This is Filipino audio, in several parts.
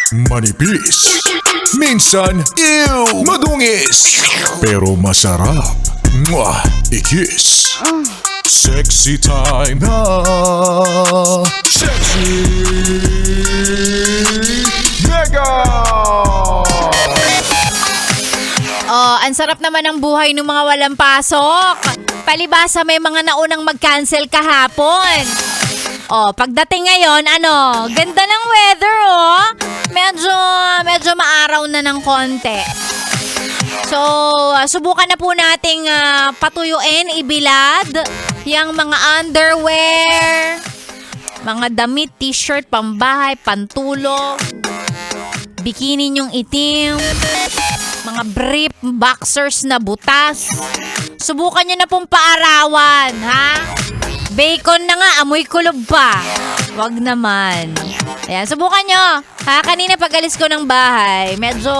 Manipis. Minsan, ew, madungis. Pero masarap. Mwah, ikis. Sexy time na. Sexy Mega! Oh, ang sarap naman ng buhay ng mga walang pasok. Palibasa may mga naunang mag-cancel kahapon. Oh, pagdating ngayon, ganda ng weather, oh. Medyo maaraw na ng konti. So, subukan na po nating patuyuin, ibilad, yung mga underwear, mga damit, t-shirt, pambahay, pantulog, bikini yung itim, mga brief, boxers na butas. Subukan nyo na pong paarawan, ha? Bacon na nga, amoy kulob pa. Wag naman. Ayan, subukan nyo. Ha, kanina pag alis ko ng bahay, medyo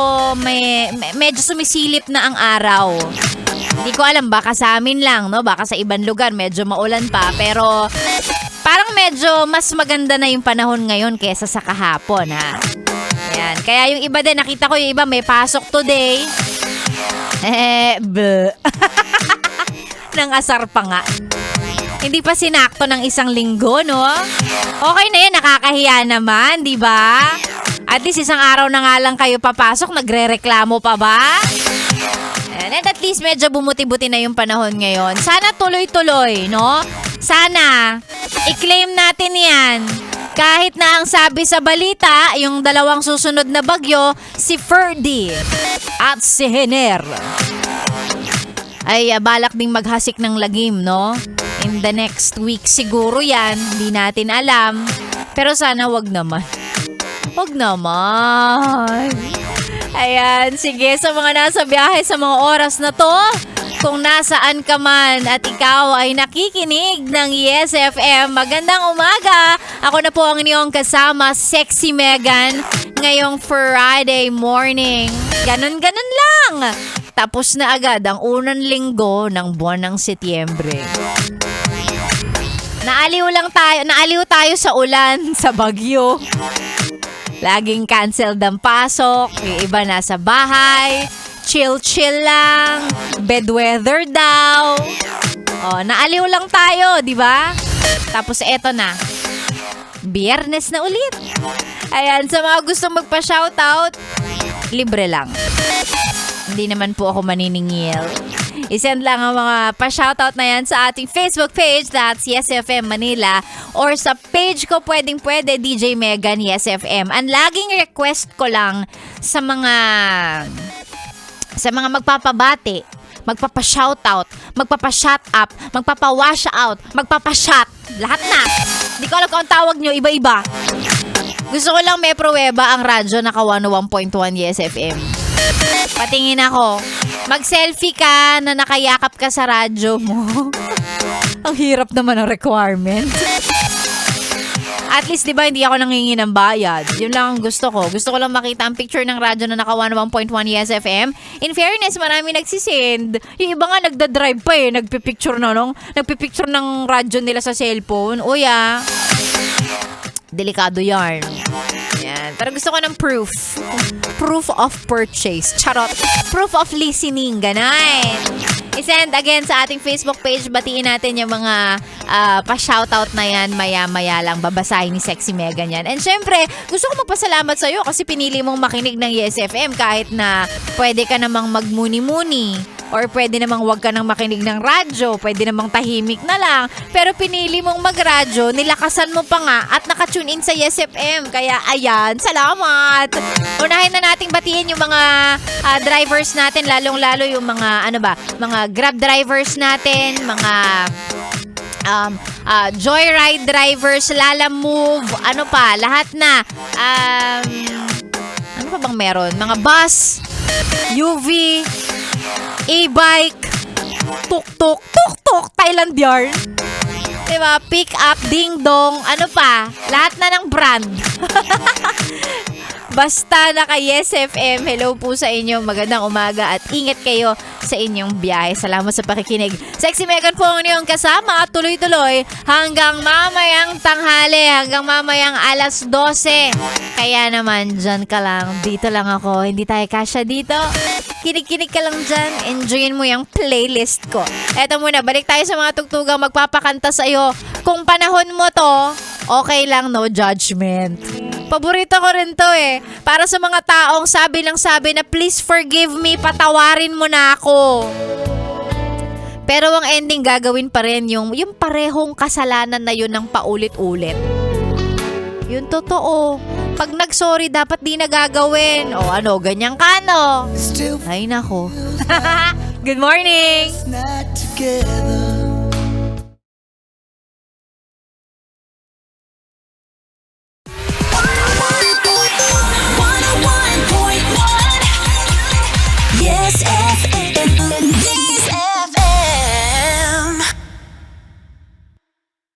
sumisilip na ang araw. Hindi ko alam, baka sa amin lang, no? Baka sa ibang lugar, medyo maulan pa. Pero parang medyo mas maganda na yung panahon ngayon kesa sa kahapon, ha? Ayan, kaya yung iba din, nakita ko yung iba may pasok today. Nang asar pa nga. Hindi pa sinakto ng isang linggo, no? Okay na yan, nakakahiya naman, di ba? At least isang araw na nga lang kayo papasok, nagre-reklamo pa ba? And at least medyo bumuti-buti na yung panahon ngayon. Sana tuloy-tuloy, no? Sana, i-claim natin yan. Kahit na ang sabi sa balita, yung dalawang susunod na bagyo, si Ferdy at si Hener ay balak ding maghasik ng lagim, no? In the next week siguro yan, hindi natin alam. Pero sana wag naman. Wag naman. Ayan, sige, sa mga nasa biyahe sa mga oras na to, kung nasaan ka man at ikaw ay nakikinig ng Yes FM, magandang umaga. Ako na po ang inyong kasama, Sexy Megan, ngayong Friday morning. Ganon-ganon lang. Tapos na agad ang unang linggo ng buwan ng Setyembre. Naaliw tayo sa ulan, sa bagyo. Laging canceled ang pasok, yung iba nasa bahay, chill lang, bed weather daw. Oh, naaliw lang tayo, di ba? Tapos eto na. Biyernes na ulit. Ayan, sa mga gustong magpa-shoutout, libre lang. Hindi naman po ako maniningil. I-send lang ang mga pa-shoutout na yan sa ating Facebook page, that's Yes FM Manila, or sa page ko pwede DJ Megan Yes FM. Ang laging request ko lang sa mga magpapabati, magpapa-shoutout, magpapa-shout up, magpapa-wash out, magpapa-shot, lahat na. Hindi ko alam kung ang tawag nyo, iba-iba. Gusto ko lang may pruweba ang radyo naka 101.1 Yes FM. Patingin ako. Mag-selfie ka na nakayakap ka sa radyo mo. Ang hirap naman ang requirement. At least, di ba, hindi ako nangingi ng bayad. Yun lang ang gusto ko. Gusto ko lang makita ang picture ng radyo na naka 101.1 Yes FM. In fairness, marami nagsisend. Yung iba nga nagda-drive pa eh. Nagpipicture ng radyo nila sa cellphone. Uy delikado yarn. Yan. Pero gusto ko ng proof. Proof of purchase. Charot. Proof of listening. Ganon. I-send again sa ating Facebook page. Batiin natin yung mga pa-shoutout na yan. Maya-maya lang. Babasahin ni Sexy Megan yan. And syempre, gusto ko magpasalamat sa'yo kasi pinili mong makinig ng Yes FM kahit na pwede ka namang magmuni-muni. Or pwede namang wag ka nang makinig ng radyo. Pwede namang tahimik na lang. Pero pinili mong magradyo, nilakasan mo pa nga at nakatune in sa Yes FM. Kaya ayan, salamat! Unahin na nating batiin yung mga drivers natin, lalong-lalo yung mga, mga Grab drivers natin, mga Joyride drivers, Lalamove, lahat na. Ano pa bang meron? Mga bus, UV, e-bike, tuk-tuk, Thailand yarn. Diba? Pick up, ding-dong, lahat na ng brand. Basta naka Yes FM. Hello po sa inyo. Magandang umaga at ingat kayo sa inyong biyahe. Salamat sa pakikinig. Sexy Megan po ang inyong kasama at tuloy-tuloy hanggang mamayang tanghali, hanggang mamayang alas 12. Kaya naman, dyan ka lang. Dito lang ako. Hindi tayo kasya dito. Kinig-kinig ka lang dyan. Enjoyin mo yung playlist ko. Eto muna, balik tayo sa mga tugtugang magpapakanta sa'yo. Kung panahon mo to, okay lang, no judgment. Paborito ko rin to eh. Para sa mga taong sabi lang sabi na please forgive me, patawarin mo na ako. Pero ang ending gagawin pa rin yung parehong kasalanan na yun ng paulit-ulit. Yun totoo. Pag nag-sorry, dapat di na gagawin. O ano, ganyan ka no? Ay nako. Good morning! Not together.